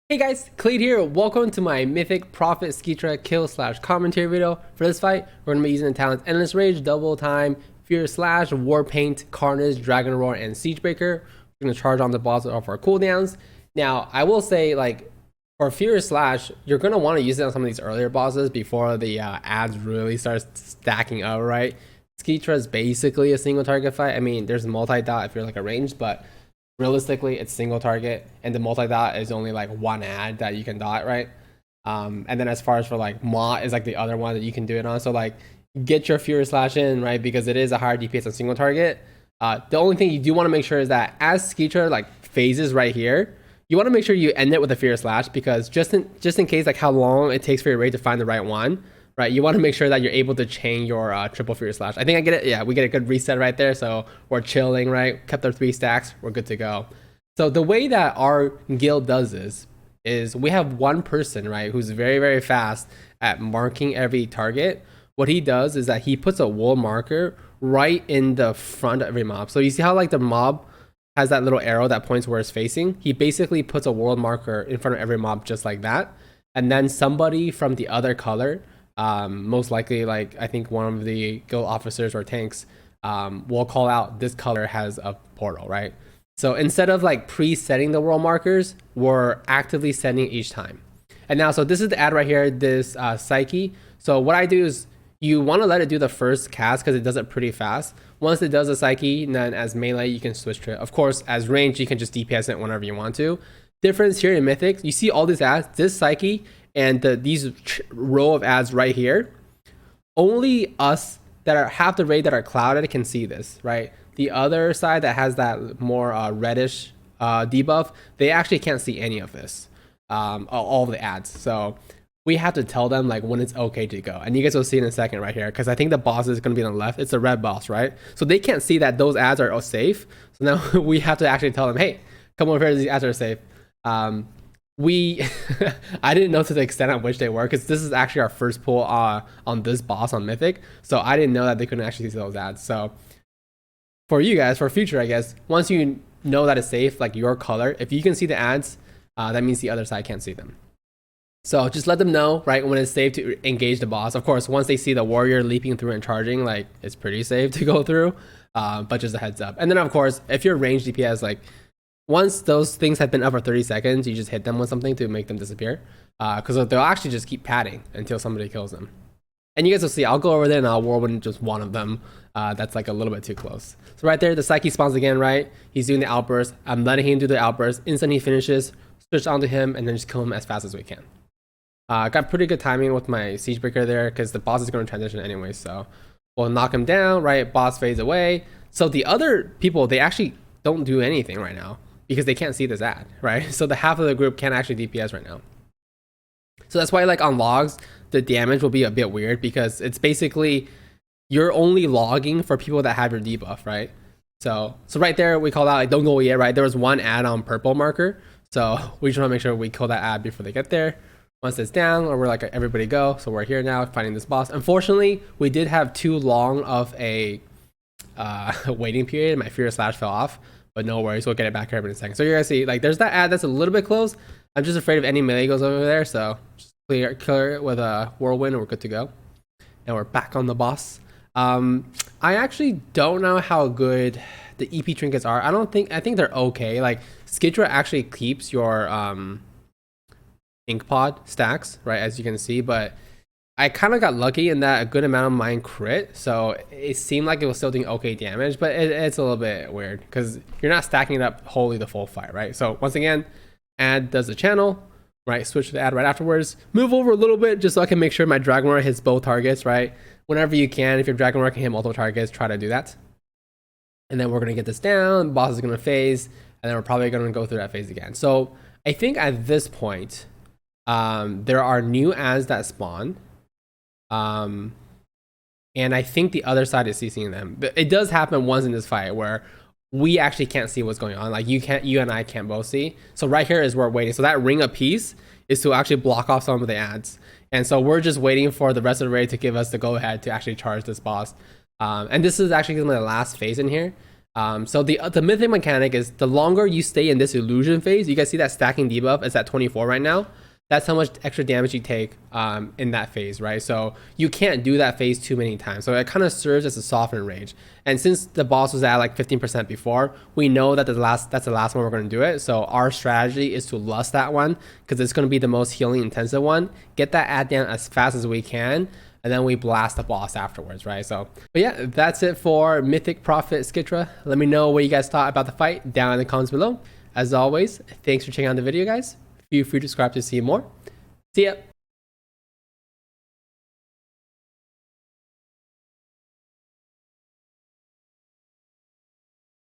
Hey guys, Kelade here. Welcome to my Mythic Prophet Skitra kill slash commentary video. For this fight, we're going to be using the talents Endless Rage, Double Time, Fear Slash, War Paint, Carnage, Dragon Roar, and Siegebreaker. We're going to charge on the boss off our cooldowns. Now, I will say, like, for Fear Slash, you're going to want to use it on some of these earlier bosses before the ads really start stacking up, right? Skitra is basically a single target fight. I mean, there's multi-dot if you're like a ranged, but realistically it's single target, and the multi-dot is only like one ad that you can dot, right? And then as far as for like Mott is like the other one that you can do it on. So like get your Fury Slash in, right? Because it is a higher DPS on single target. The only thing you do want to make sure is that as Skitra like phases right here, you want to make sure you end it with a Fear Slash, because just in case like how long it takes for your raid to find the right one, right? You want to make sure that you're able to chain your triple Fear Slash. I think I get it. Yeah, we get a good reset right there. So we're chilling, right? Kept our 3 stacks. We're good to go. So the way that our guild does this is we have one person, right, who's very, very fast at marking every target. What he does is that he puts a wool marker right in the front of every mob. So you see how like the mob has that little arrow that points where it's facing? He basically puts a world marker in front of every mob just like that. And then somebody from the other color, most likely like I think one of the guild officers or tanks, will call out this color has a portal, right? So instead of like pre-setting the world markers, we're actively setting each time. And now, so this is the ad right here, this Psyche. So what I do is you want to let it do the first cast because it does it pretty fast. Once it does the Psyche, then as melee, you can switch to it. Of course, as range, you can just DPS it whenever you want to. Difference here in Mythic, you see all these ads, this Psyche and these row of ads right here, only us that are half the raid that are clouded can see this, right? The other side that has that more reddish debuff, they actually can't see any of this, all of the ads. So we have to tell them like when it's okay to go. And you guys will see in a second right here, because I think the boss is going to be on the left. It's a red boss, right? So they can't see that those ads are safe. So now we have to actually tell them, hey, come over here, these ads are safe. I didn't know to the extent at which they were, because this is actually our first pull on this boss on Mythic. So I didn't know that they couldn't actually see those ads. So for you guys, for future, I guess, once you know that it's safe, like your color, if you can see the ads, that means the other side can't see them. So just let them know, right, when it's safe to engage the boss. Of course, once they see the warrior leaping through and charging, like it's pretty safe to go through, but just a heads up. And then of course, if you're ranged DPS, like once those things have been up for 30 seconds, you just hit them with something to make them disappear, because they'll actually just keep padding until somebody kills them. And you guys will see, I'll go over there and I'll whirlwind just one of them. That's like a little bit too close. So right there, the Psyche spawns again, right? He's doing the outburst. I'm letting him do the outburst. Instantly he finishes, switch onto him, and then just kill him as fast as we can. Got pretty good timing with my Siegebreaker there, because the boss is going to transition anyway. So we'll knock him down, right? Boss fades away. So the other people, they actually don't do anything right now, because they can't see this ad, right? So the half of the group can't actually DPS right now. So that's why like on logs, the damage will be a bit weird, because it's basically you're only logging for people that have your debuff, right? So right there, we call out like don't go yet, right? There was one ad on purple marker. So we just want to make sure we kill that ad before they get there. Once it's down, or we're like everybody go. So we're here now fighting this boss. Unfortunately, we did have too long of a waiting period. My Fear Slash fell off. But no worries, we'll get it back here in a second. So you're gonna see, like, there's that ad that's a little bit close. I'm just afraid if any melee goes over there, so just clear it with a whirlwind and we're good to go. And we're back on the boss. I actually don't know how good the EP trinkets are. I think they're okay. Like, Skitra actually keeps your ink pod stacks, right, as you can see, but I kind of got lucky in that a good amount of mine crit, so it seemed like it was still doing okay damage, but it's a little bit weird because you're not stacking it up wholly the full fight, right? So once again, ad does the channel, right? Switch to the ad right afterwards. Move over a little bit just so I can make sure my Dragon Roar hits both targets, right? Whenever you can, if your Dragon Roar can hit multiple targets, try to do that. And then we're going to get this down, boss is going to phase, and then we're probably going to go through that phase again. So I think at this point, there are new ads that spawn. And I think the other side is CCing them. But it does happen once in this fight where we actually can't see what's going on. Like you and I can't both see. So right here is where we're waiting. So that ring of peace is to actually block off some of the ads. And so we're just waiting for the rest of the raid to give us the go ahead to actually charge this boss. And this is actually gonna be the last phase in here. So the mythic mechanic is the longer you stay in this illusion phase, you guys see that stacking debuff is at 24 right now. That's how much extra damage you take in that phase, right? So you can't do that phase too many times. So it kind of serves as a soften rage. And since the boss was at like 15% before, we know that that's the last one we're going to do it. So our strategy is to lust that one because it's going to be the most healing intensive one. Get that ad down as fast as we can, and then we blast the boss afterwards, right? So, but yeah, that's it for Mythic Prophet Skitra. Let me know what you guys thought about the fight down in the comments below. As always, thanks for checking out the video, guys. Feel free to subscribe to see more. See ya.